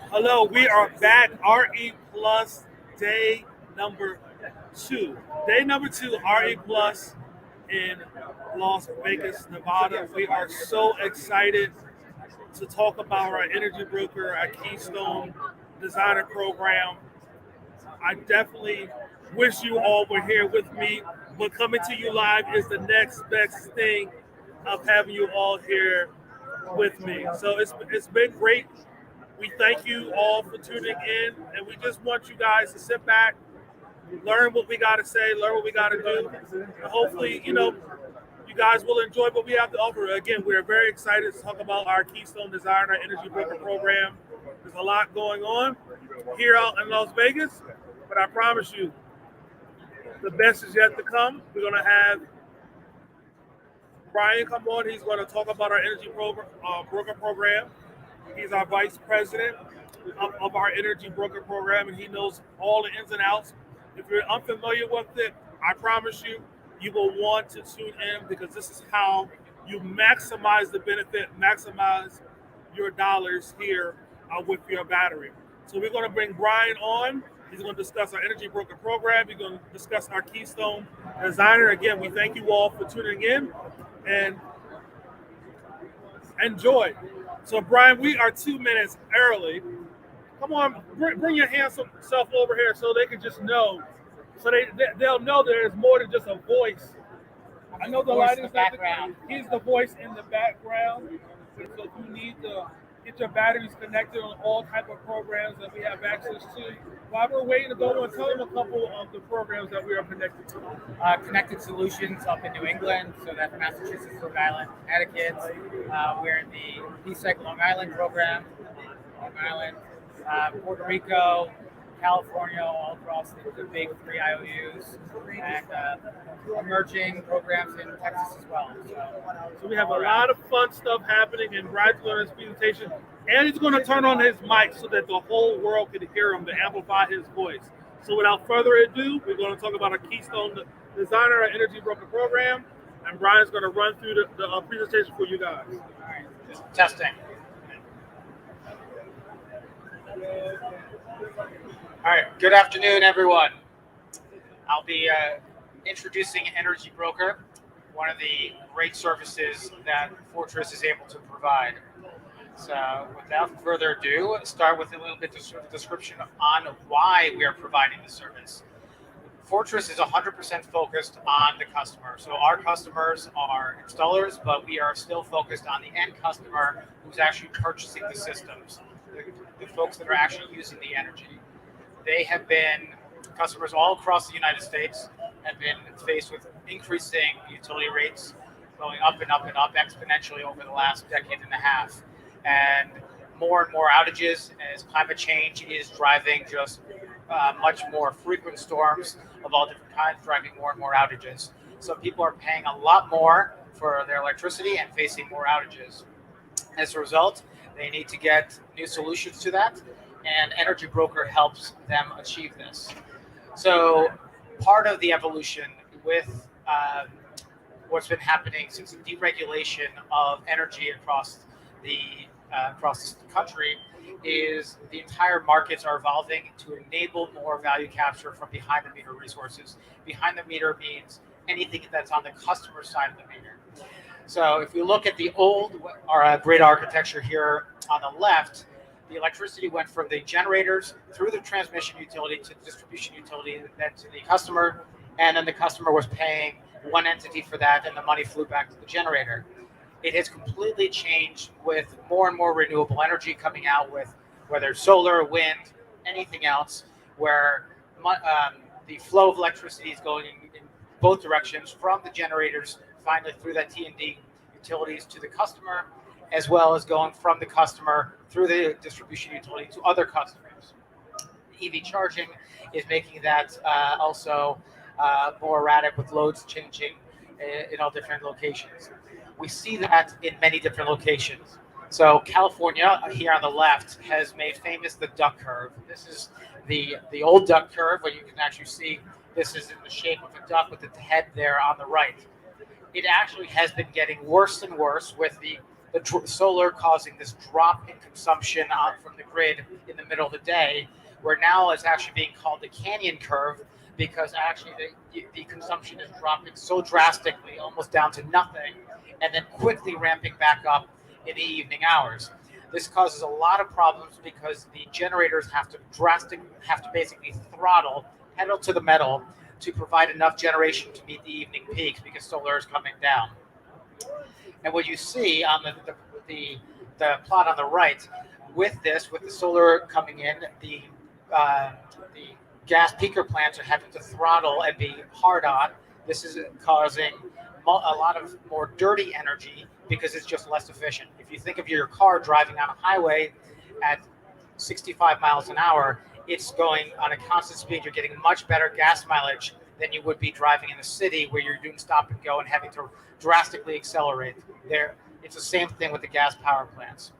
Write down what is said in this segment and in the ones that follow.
Hello, we are back. RE Plus day number two. Day number two, RE Plus in Las Vegas, Nevada. We are so excited to talk about our energy broker, our Keystone designer program. I definitely wish you all were here with me, but coming to you live is the next best thing of having you all here with me. So it's been great. We thank you all for tuning in, and we just want you guys to sit back, learn what we got to say, learn what we got to do, and hopefully, you guys will enjoy what we have to offer. Again, we're very excited to talk about our Keystone Design, our Energy Broker program. There's a lot going on here out in Las Vegas, but I promise you, the best is yet to come. We're going to have Brian come on. He's going to talk about our Energy Broker program. He's our vice president of our Energy Broker program, and he knows all the ins and outs. If you're unfamiliar with it, I promise you, you will want to tune in because this is how you maximize the benefit, maximize your dollars here with your battery. So we're going to bring Brian on. He's going to discuss our Energy Broker program. He's going to discuss our Keystone Designer. Again, we thank you all for tuning in and enjoy. So, Brian, we are 2 minutes early. Come on, bring your handsome self over here so they can just know. So they'll know there's more than just a voice. I know the lighting's not background. He's the voice in the background. So if you need to get your batteries connected on all type of programs that we have access to, while we're waiting to go on, tell them a couple of the programs that we are connected to. Connected Solutions up in New England, so that's Massachusetts, Rhode Island, Connecticut. We're in the East Side Long Island program, Puerto Rico, California, all across the big three IOUs, and emerging programs in Texas as well. So we have a lot of fun stuff happening in Brian's going to his presentation, and he's going to turn on his mic so that the whole world can hear him to amplify his voice. So without further ado, we're going to talk about our Keystone Designer, our Energy Broker program, and Brian's going to run through the presentation for you guys. All right, just testing. All right, good afternoon, everyone. I'll be introducing Energy Broker, one of the great services that Fortress is able to provide. So without further ado, let's start with a little bit of description on why we are providing the service. Fortress is 100% focused on the customer. So our customers are installers, but we are still focused on the end customer who's actually purchasing the systems, the folks that are actually using the energy. They have been, customers all across the United States have been faced with increasing utility rates going up and up and up exponentially over the last decade and a half. And more outages as climate change is driving just much more frequent storms of all different kinds, driving more and more outages. So people are paying a lot more for their electricity and facing more outages. As a result, they need to get new solutions to that, and Energy Broker helps them achieve this. So part of the evolution with what's been happening since the deregulation of energy across the country is the entire markets are evolving to enable more value capture from behind the meter resources. Behind the meter means anything that's on the customer side of the meter. So if we look at the old grid architecture here on the left, the electricity went from the generators through the transmission utility to the distribution utility, then to the customer, and then the customer was paying one entity for that, and the money flew back to the generator. It has completely changed with more and more renewable energy coming out, with whether solar, wind, anything else, where the flow of electricity is going in both directions from the generators finally through that T&D utilities to the customer, as well as going from the customer through the distribution utility to other customers. EV charging is making that also more erratic, with loads changing in all different locations. We see that in many different locations. So California, here on the left, has made famous the duck curve. This is the old duck curve, where you can actually see this is in the shape of a duck with the head there on the right. It actually has been getting worse and worse with the solar causing this drop in consumption from the grid in the middle of the day, where now it's actually being called the canyon curve, because actually the consumption is dropping so drastically, almost down to nothing, and then quickly ramping back up in the evening hours. This causes a lot of problems because the generators have to basically throttle, pedal to the metal, to provide enough generation to meet the evening peaks because solar is coming down. And what you see on the plot on the right, with the solar coming in, the gas peaker plants are having to throttle and be hard on. This is causing a lot of more dirty energy because it's just less efficient. If you think of your car driving on a highway at 65 miles an hour, it's going on a constant speed. You're getting much better gas mileage than you would be driving in the city, where you're doing stop and go and having to drastically accelerate. It's the same thing with the gas power plants.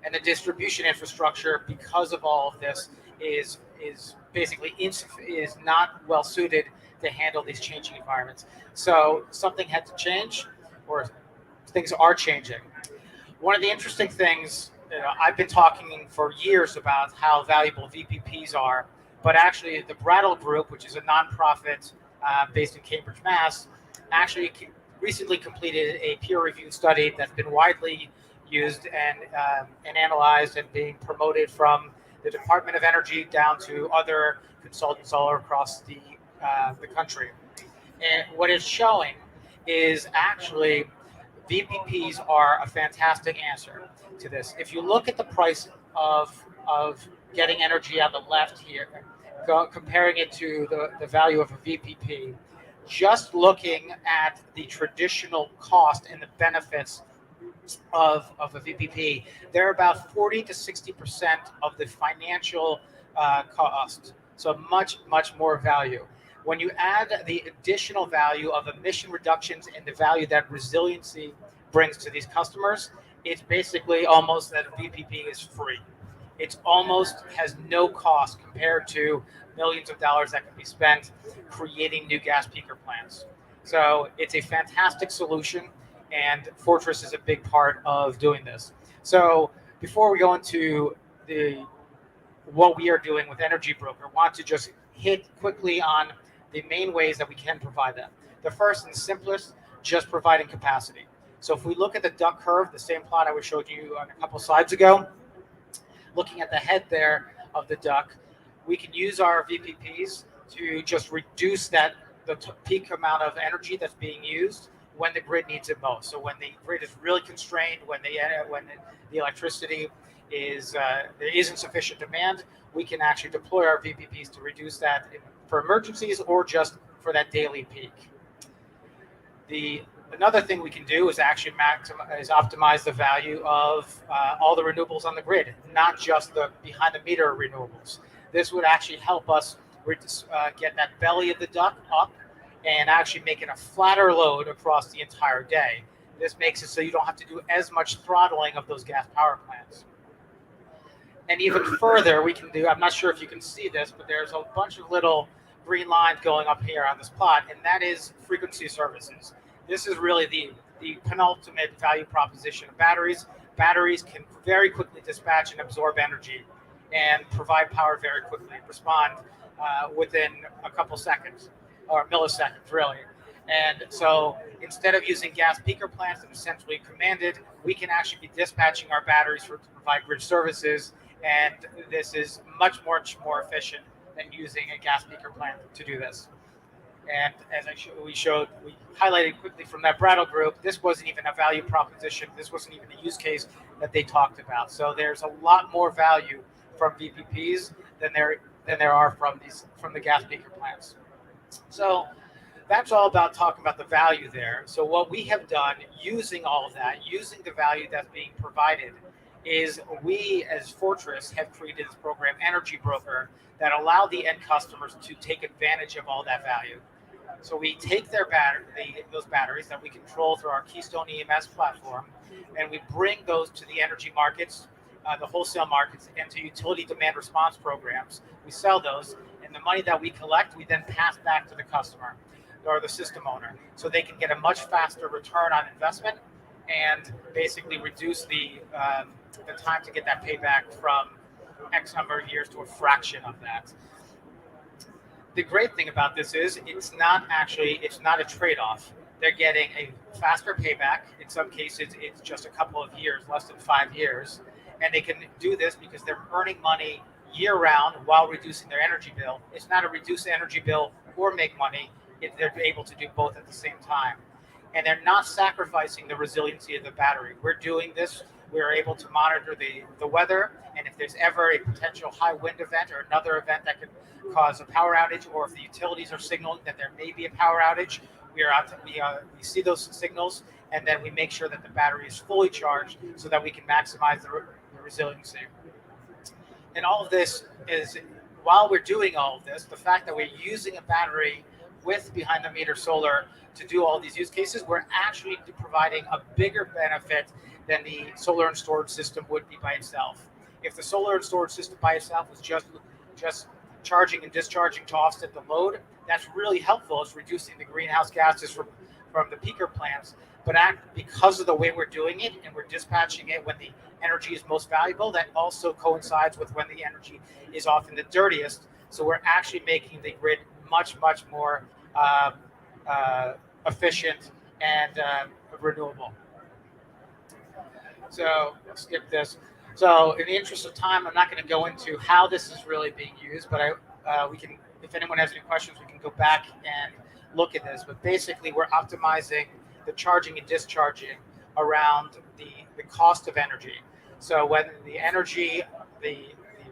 And the distribution infrastructure, because of all of this, is basically is not well suited to handle these changing environments. So something had to change, or things are changing. One of the interesting things, I've been talking for years about how valuable VPPs are, but actually the Brattle Group, which is a nonprofit based in Cambridge, Mass, actually recently completed a peer-reviewed study that's been widely used and analyzed and being promoted from the Department of Energy down to other consultants all across the country. And what it's showing is actually VPPs are a fantastic answer to this. If you look at the price of getting energy on the left here, comparing it to the value of a VPP, just looking at the traditional cost and the benefits of a VPP, they're about 40 to 60% of the financial cost. So much more value. When you add the additional value of emission reductions and the value that resiliency brings to these customers, it's basically almost that a VPP is free. It almost has no cost compared to millions of dollars that can be spent creating new gas peaker plants. So it's a fantastic solution, and Fortress is a big part of doing this. So before we go into what we are doing with EnergyBroker, I want to just hit quickly on the main ways that we can provide them. The first and simplest, just providing capacity. So if we look at the duck curve, the same plot I showed you on a couple slides ago, looking at the head there of the duck, we can use our VPPs to just reduce the peak amount of energy that's being used when the grid needs it most. So when the grid is really constrained, when the electricity there isn't sufficient demand, we can actually deploy our VPPs to reduce that for emergencies or just for that daily peak. Another thing we can do is actually optimize the value of all the renewables on the grid, not just the behind the meter renewables. This would actually help us get that belly of the duck up and actually make it a flatter load across the entire day. This makes it so you don't have to do as much throttling of those gas power plants. And even further, we can do, I'm not sure if you can see this, but there's a bunch of little green lines going up here on this plot, and that is frequency services. This is really the penultimate value proposition of batteries. Batteries can very quickly dispatch and absorb energy and provide power very quickly, respond within a couple seconds or milliseconds, really. And so instead of using gas peaker plants that are centrally commanded, we can actually be dispatching our batteries to provide grid services, and this is much more efficient than using a gas peaker plant to do this. And as we highlighted quickly from that Brattle Group, this wasn't even a value proposition. This wasn't even a use case that they talked about. So there's a lot more value from VPPs than there are from the gas peaker plants. So that's all about talking about the value there. So what we have done using all of that, using the value that's being provided, is we as Fortress have created this program, EnergyBroker, that allow the end customers to take advantage of all that value. So we take those batteries that we control through our Keystone EMS platform, and we bring those to the energy markets, the wholesale markets, and to utility demand response programs. We sell those, and the money that we collect, we then pass back to the customer or the system owner, so they can get a much faster return on investment and basically reduce the time to get that payback from X number of years to a fraction of that. The great thing about this is it's not a trade-off. They're getting a faster payback. In some cases, it's just a couple of years, less than 5 years, and they can do this because they're earning money year round while reducing their energy bill. It's not a reduce energy bill or make money. They're able to do both at the same time, and they're not sacrificing the resiliency of the battery. We're doing this. We're able to monitor the weather, and if there's ever a potential high wind event or another event that could cause a power outage, or if the utilities are signaling that there may be a power outage, we see those signals, and then we make sure that the battery is fully charged so that we can maximize the resiliency. And all of this is, while we're doing all of this, the fact that we're using a battery with behind the meter solar to do all these use cases, we're actually providing a bigger benefit than the solar and storage system would be by itself. If the solar and storage system by itself was just charging and discharging to offset the load, that's really helpful. It's reducing the greenhouse gases from the peaker plants. But because of the way we're doing it, and we're dispatching it when the energy is most valuable, that also coincides with when the energy is often the dirtiest. So we're actually making the grid much, much more efficient and renewable. So let's skip this. So in the interest of time, I'm not going to go into how this is really being used, but we can, if anyone has any questions, we can go back and look at this. But basically, we're optimizing the charging and discharging around the cost of energy. So when the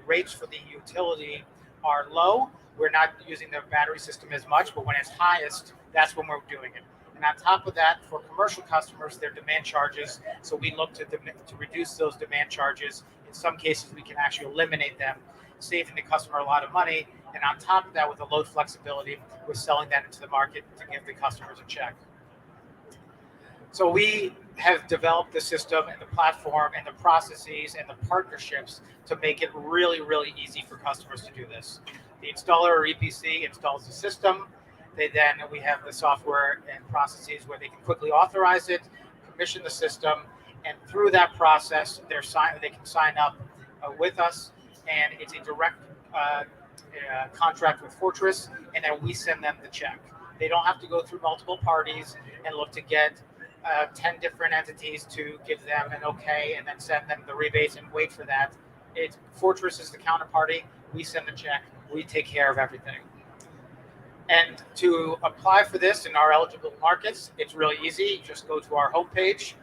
rates for the utility are low, we're not using the battery system as much, but when it's highest, that's when we're doing it. And on top of that, for commercial customers, their demand charges. So we look to reduce those demand charges. In some cases, we can actually eliminate them, saving the customer a lot of money. And on top of that, with the load flexibility, we're selling that into the market to give the customers a check. So we have developed the system and the platform and the processes and the partnerships to make it really, really easy for customers to do this. The installer or EPC installs the system. We have the software and processes where they can quickly authorize it, commission the system, and through that process, they can sign up with us, and it's a direct contract with Fortress, and then we send them the check. They don't have to go through multiple parties and look to get 10 different entities to give them an okay and then send them the rebates and wait for that. Fortress is the counterparty. We send the check. We take care of everything. And to apply for this in our eligible markets, it's really easy. Just go to our homepage,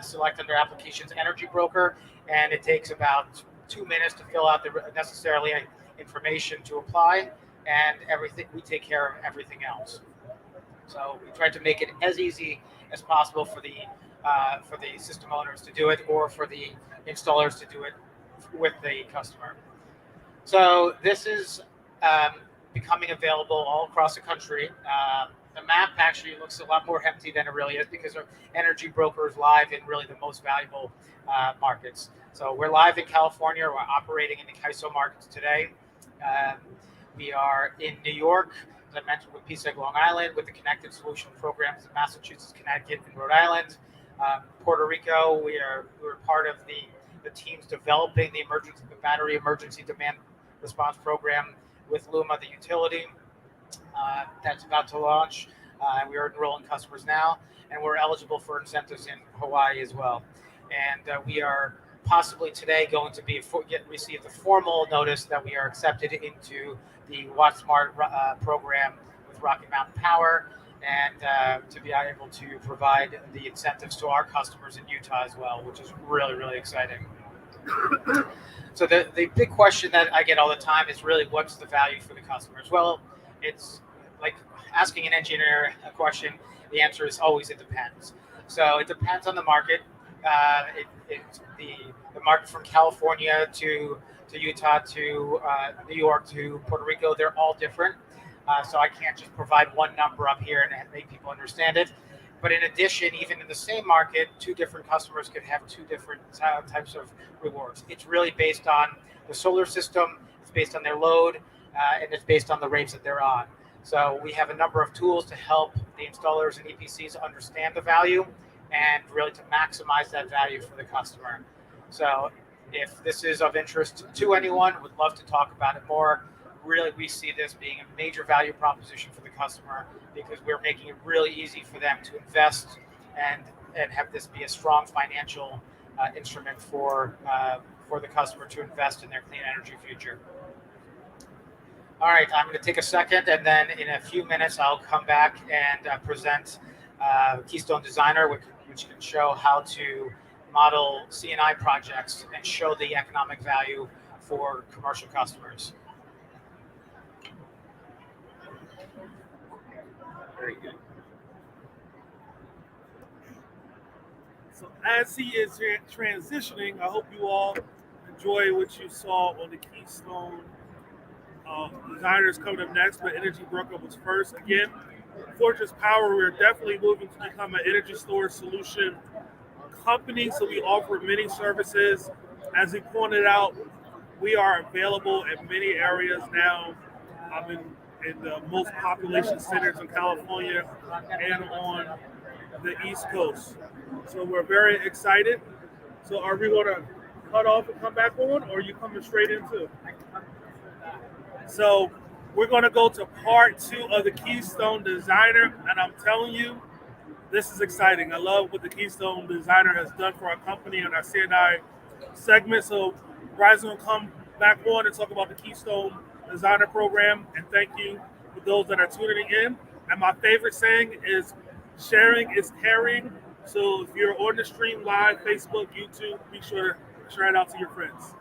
select under applications EnergyBroker, and it takes about 2 minutes to fill out the necessary information to apply, and everything. We take care of everything else. So we try to make it as easy as possible for the system owners to do it, or for the installers to do it with the customer. So this is becoming available all across the country. The map actually looks a lot more empty than it really is, because our EnergyBroker is live in really the most valuable markets. So we're live in California. We're operating in the Keystone markets today. We are in New York, as I mentioned, with PSEG Long Island, with the Connected Solution programs in Massachusetts, Connecticut, and Rhode Island. Puerto Rico, we're part of the teams developing the battery emergency demand response program with Luma, the utility. That's about to launch. We are enrolling customers now, and we're eligible for incentives in Hawaii as well. And we are possibly today going to receive the formal notice that we are accepted into the WattSmart program with Rocky Mountain Power, and to be able to provide the incentives to our customers in Utah as well, which is really, really exciting. So the big question that I get all the time is really, what's the value for the customers? Well, it's like asking an engineer a question. The answer is always, it depends. So it depends on the market. The market from California to Utah to New York to Puerto Rico, they're all different. So I can't just provide one number up here and make people understand it. But in addition, even in the same market, two different customers could have two different types of rewards. It's really based on the solar system, it's based on their load, and it's based on the rates that they're on. So we have a number of tools to help the installers and EPCs understand the value. and really to maximize that value for the customer. So if this is of interest to anyone, would love to talk about it more. Really, we see this being a major value proposition for the customer because we're making it really easy for them to invest and have this be a strong financial instrument for the customer to invest in their clean energy future. All right, I'm going to take a second, and then in a few minutes, I'll come back and present Keystone Designer, which can show how to model C&I projects and show the economic value for commercial customers. Very good. So as he is transitioning, I hope you all enjoy what you saw on the Keystone. Designers coming up next, but EnergyBroker was first. Again, Fortress Power, we're definitely moving to become an energy storage solution company. So we offer many services. As he pointed out, we are available in many areas now. I'm in the most population centers in California and on the East Coast. So we're very excited. So are we going to cut off and come back on, or are you coming straight into? So we're going to go to part 2 of the Keystone Designer, and I'm telling you, this is exciting. I love what the Keystone Designer has done for our company and our C&I segment. So Brian's going to come back on and talk about the Keystone Designer program, and thank you for those that are tuning in. And my favorite saying is, sharing is caring. So if you're on the stream live, Facebook, YouTube, be sure to share it out to your friends.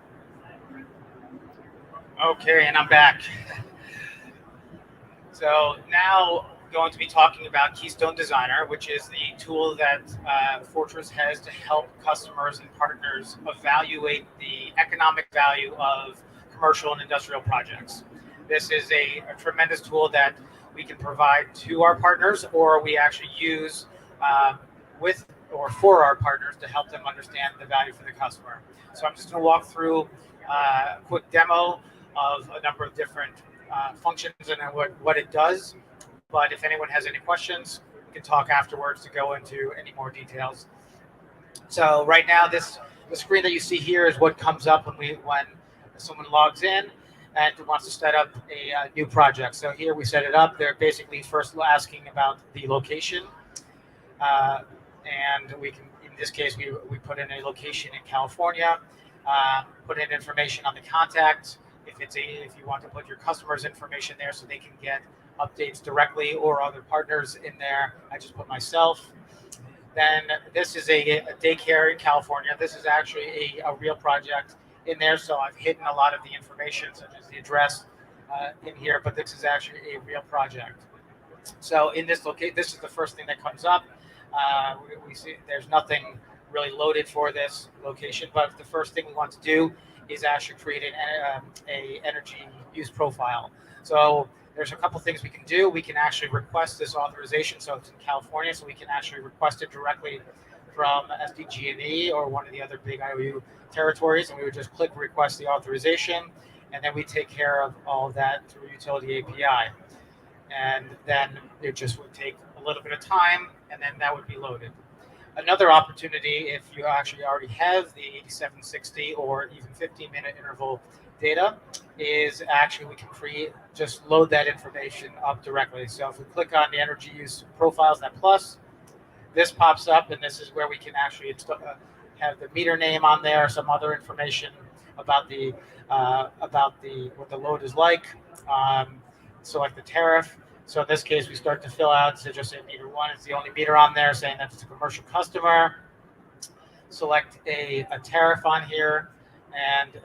Okay, and I'm back. So now going to be talking about Keystone Designer, which is the tool that Fortress has to help customers and partners evaluate the economic value of commercial and industrial projects. This is a tremendous tool that we can provide to our partners, or we actually use with or for our partners to help them understand the value for the customer. So I'm just going to walk through a quick demo of a number of different functions and what it does. But if anyone has any questions, we can talk afterwards to go into any more details. So right now, the screen that you see here is what comes up when someone logs in and wants to set up a new project. So here we set it up. They're basically first asking about the location. And we can, in this case, we put in a location in California, put in information on the contact. If you want to put your customer's information there so they can get updates directly, or other partners in there, I just put myself. Then this is a daycare in California. This is actually a real project in there, so I've hidden a lot of the information, such as the address in here, but this is actually a real project. So in this location, this is the first thing that comes up. We see there's nothing really loaded for this location, but the first thing we want to do is actually create a energy use profile. So there's a couple things we can do. We can actually request this authorization. So it's in California, so we can actually request it directly from SDG&E or one of the other big IOU territories, and we would just click request the authorization, and then we take care of all of that through Utility API. And then it just would take a little bit of time, and then that would be loaded. Another opportunity, if you actually already have the 8760 or even 15-minute interval data, is actually we can just load that information up directly. So if we click on the energy use profiles, that plus, this pops up, and this is where we can actually have the meter name on there, some other information about what the load is like. Select the tariff. So in this case, we start to fill out, so just say meter 1 is the only meter on there, saying that it's a commercial customer. Select a tariff on here, and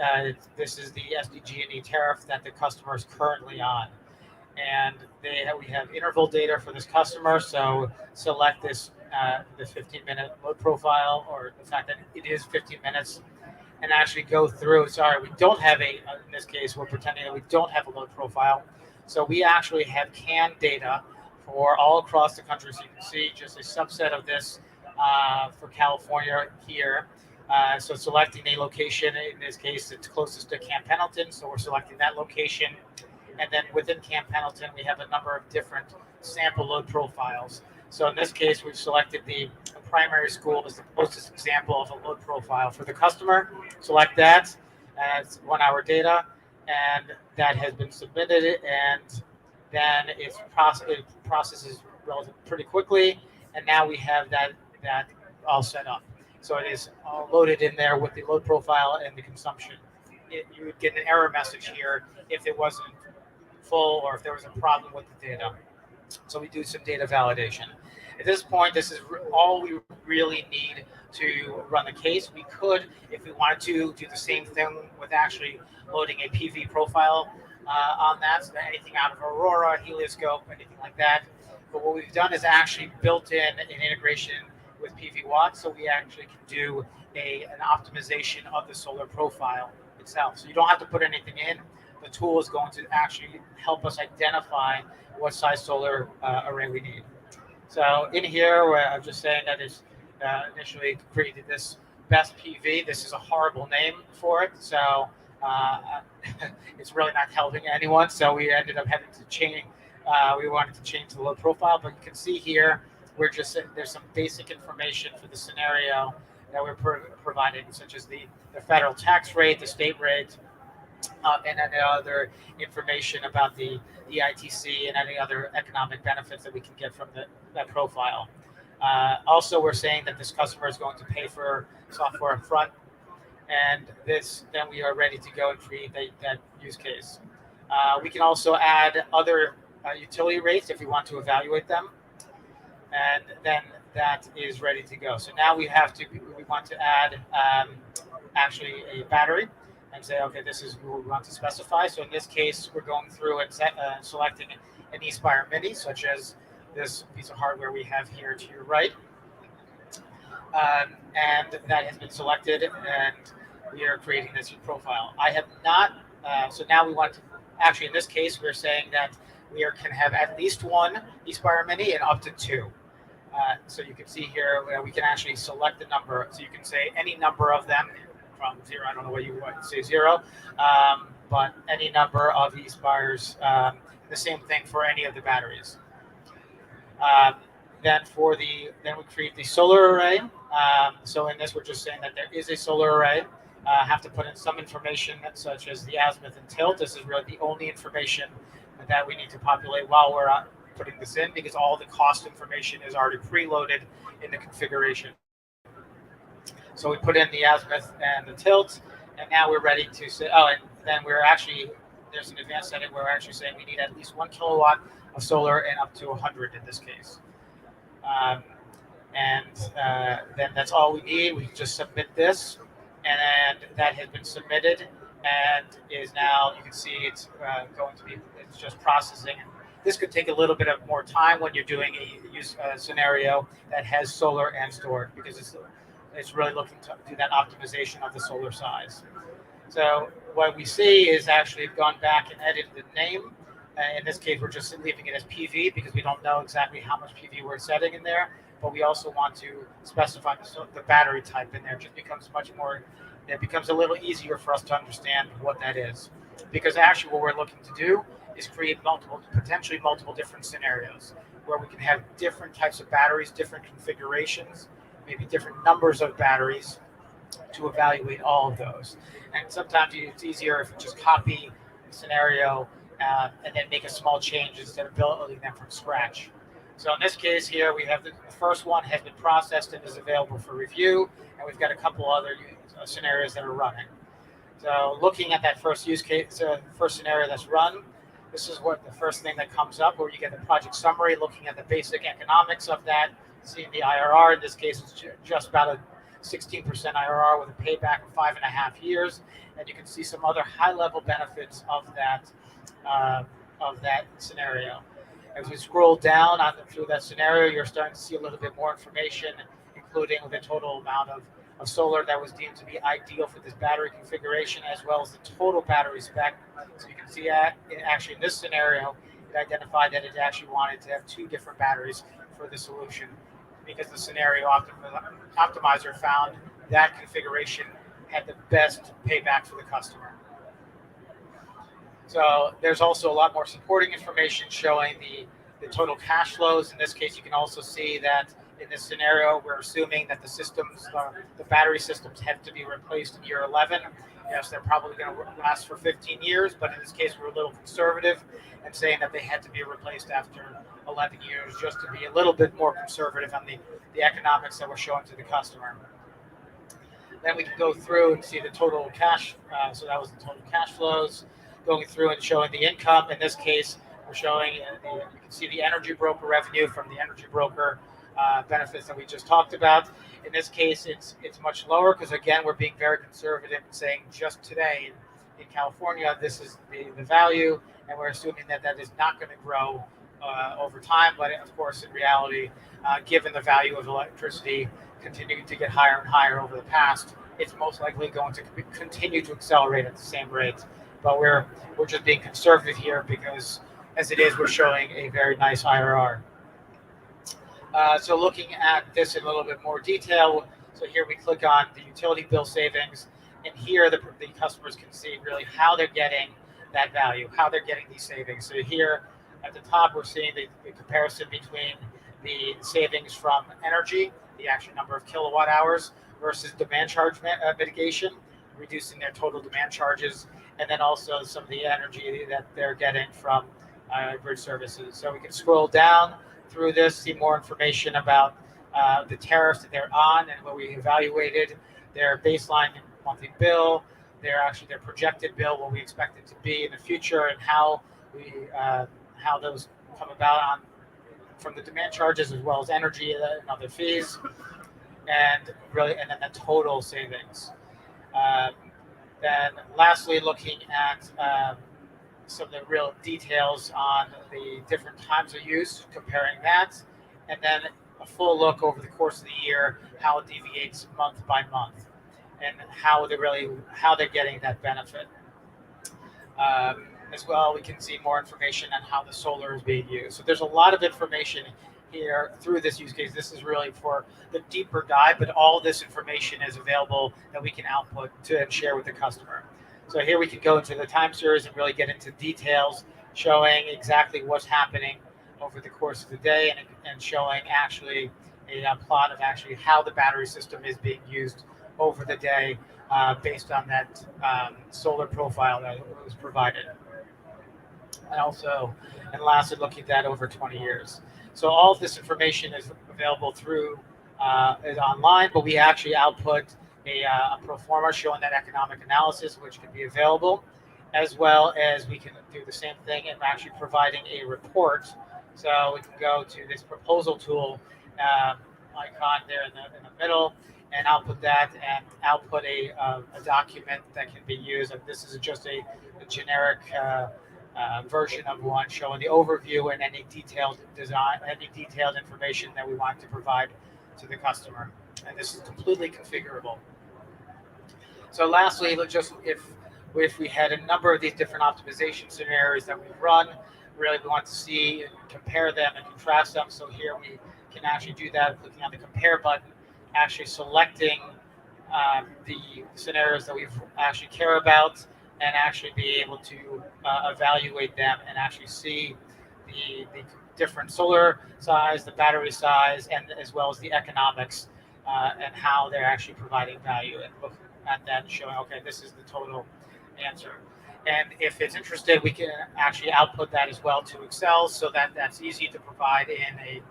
this is the SDG&E tariff that the customer is currently on. And we have interval data for this customer, so select this 15-minute load profile, or the fact that it is 15 minutes, and actually go through. Sorry, we don't have in this case, we're pretending that we don't have a load profile. So we actually have CAN data for all across the country. So you can see just a subset of this for California here. So selecting a location, in this case, it's closest to Camp Pendleton. So we're selecting that location. And then within Camp Pendleton, we have a number of different sample load profiles. So in this case, we've selected the primary school as the closest example of a load profile for the customer. Select that as 1 hour data, and that has been submitted, and then it processes relatively pretty quickly, and now we have that all set up. So it is all loaded in there with the load profile and the consumption. You would get an error message here if it wasn't full or if there was a problem with the data. So we do some data validation. At this point, this is all we really need to run the case. We could, if we wanted to, do the same thing with actually loading a PV profile on that, so that anything out of Aurora, Helioscope, anything like that. But what we've done is actually built in an integration with PV Watts, so we actually can do an optimization of the solar profile itself. So you don't have to put anything in. The tool is going to actually help us identify what size solar array we need. So in here, where I'm just saying that it's initially created this best PV. This is a horrible name for it, so it's really not helping anyone. So we ended up having to change. We wanted to change the load profile, but you can see here, there's some basic information for the scenario that we're providing, such as the federal tax rate, the state rate, and any other information about the ITC and any other economic benefits that we can get from that profile. Also, we're saying that this customer is going to pay for software up front, and then we are ready to go and create that use case. We can also add other utility rates if we want to evaluate them, and then that is ready to go. So now we want to add actually a battery and say, okay, this is what we want to specify. So in this case, we're going through and selecting an eSpire Mini, such as this piece of hardware we have here to your right. And that has been selected, and we are creating this profile. I have not, so now we want to, actually in this case, we're saying that we can have at least one eSpire Mini and up to two. So you can see here, we can actually select the number. So you can say any number of them from zero. I don't know what you want to say zero, but any number of eSpires. The same thing for any of the batteries. Then we create the solar array. So in this, we're just saying that there is a solar array. Have to put in some information such as the azimuth and tilt. This is really the only information that we need to populate while we're putting this in, because all the cost information is already preloaded in the configuration. So we put in the azimuth and the tilt, and now we're ready to say, and then there's an advanced setting where we're actually saying we need at least 1 kilowatt of solar and up to 100 in this case. Then that's all we need. We just submit this, and that has been submitted, and is now, you can see it's it's just processing. This could take a little bit of more time when you're doing a scenario that has solar and storage, because it's really looking to do that optimization of the solar size. So what we see is actually gone back and edited the name. In this case, we're just leaving it as PV because we don't know exactly how much PV we're setting in there, but we also want to specify the battery type in there. It just becomes it becomes a little easier for us to understand what that is. Because actually what we're looking to do is create potentially multiple different scenarios where we can have different types of batteries, different configurations, maybe different numbers of batteries to evaluate all of those. And sometimes it's easier if you just copy the scenario and then make a small change instead of building them from scratch. So in this case here, we have the first one has been processed and is available for review, and we've got a couple other scenarios that are running. So looking at that first use case, first scenario that's run, this is what the first thing that comes up, where you get the project summary, looking at the basic economics of that, seeing the IRR. In this case, it's just about a 16% IRR with a payback of 5.5 years, and you can see some other high-level benefits of that scenario. As we scroll down through that scenario, you're starting to see a little bit more information, including the total amount of solar that was deemed to be ideal for this battery configuration, as well as the total battery spec. So you can see actually in this scenario, it identified that it actually wanted to have 2 different batteries for the solution, because the scenario optimizer found that configuration had the best payback for the customer. So there's also a lot more supporting information showing the the total cash flows. In this case, you can also see that in this scenario, we're assuming that the battery systems have to be replaced in year 11. Yes, they're probably going to last for 15 years, but in this case, we're a little conservative and saying that they had to be replaced after 11 years, just to be a little bit more conservative on the economics that we're showing to the customer. Then we can go through and see the total cash. So that was the total cash flows, going through and showing the income. In this case, we're showing you can see the EnergyBroker revenue from the EnergyBroker benefits that we just talked about. In this case, it's much lower because, again, we're being very conservative and saying just today in California, this is the value, and we're assuming that is not going to grow over time. But of course, in reality, given the value of electricity continuing to get higher and higher over the past, it's most likely going to continue to accelerate at the same rate. But we're just being conservative here because, as it is, we're showing a very nice IRR. So looking at this in a little bit more detail, so here we click on the utility bill savings, and here the customers can see really how they're getting that value, how they're getting these savings. So here at the top, we're seeing the comparison between the savings from energy, the actual number of kilowatt hours, versus demand charge mitigation, reducing their total demand charges, and then also some of the energy that they're getting from grid services. So we can scroll down through this, see more information about the tariffs that they're on and what we evaluated, their baseline monthly bill, their projected bill, what we expect it to be in the future, and how those come about from the demand charges as well as energy and other fees, and then the total savings. Then lastly, looking at some of the real details on the different times of use, comparing that, and then a full look over the course of the year, how it deviates month by month, and how they're getting that benefit. As well, we can see more information on how the solar is being used. So there's a lot of information here through this use case. This is really for the deeper dive, but all this information is available that we can output and share with the customer. So here we can go into the time series and really get into details, showing exactly what's happening over the course of the day, and showing actually a plot of actually how the battery system is being used over the day based on that solar profile that was provided. And lastly, looking at that over 20 years. So all of this information is available is online, but we actually output a pro forma showing that economic analysis, which can be available, as well as we can do the same thing and actually providing a report. So we can go to this proposal tool icon there in the middle, and output that, and output a document that can be used. And this is just a generic version of one showing the overview and any detailed design, any detailed information that we want to provide to the customer. And this is completely configurable. So lastly, if we had a number of these different optimization scenarios that we run, really we want to see and compare them and contrast them. So here we can actually do that, clicking on the compare button, actually selecting the scenarios that we actually care about, and actually be able to evaluate them and actually see the different solar size, the battery size, and as well as the economics and how they're actually providing value, and look at that and showing, okay, this is the total answer. And if it's interested, we can actually output that as well to Excel, so that's easy to provide in a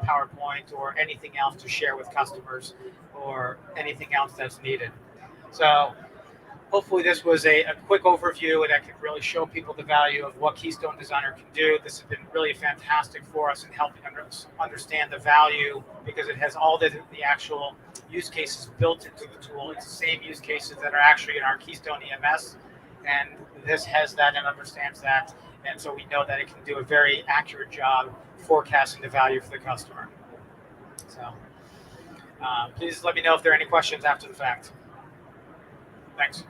PowerPoint or anything else to share with customers or anything else that's needed. So hopefully this was a quick overview, and I could really show people the value of what Keystone Designer can do. This has been really fantastic for us in helping us understand the value, because it has all the actual use cases built into the tool. It's the same use cases that are actually in our Keystone EMS, and this has that and understands that. And so we know that it can do a very accurate job forecasting the value for the customer. So please let me know if there are any questions after the fact. Thanks.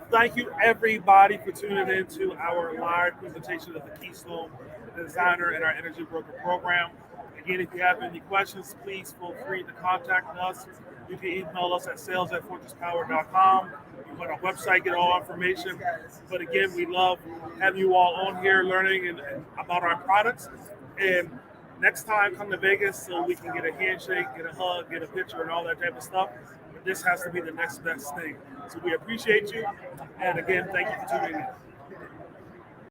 Thank you, everybody, for tuning in to our live presentation of the Keystone Designer and our EnergyBroker program. Again, if you have any questions, please feel free to contact us. You can email us at sales@fortresspower.com. You on our website, get all information. But again, we love having you all on here learning and about our products. And next time, come to Vegas so we can get a handshake, get a hug, get a picture, and all that type of stuff. But this has to be the next best thing. So we appreciate you. And again, thank you for tuning in.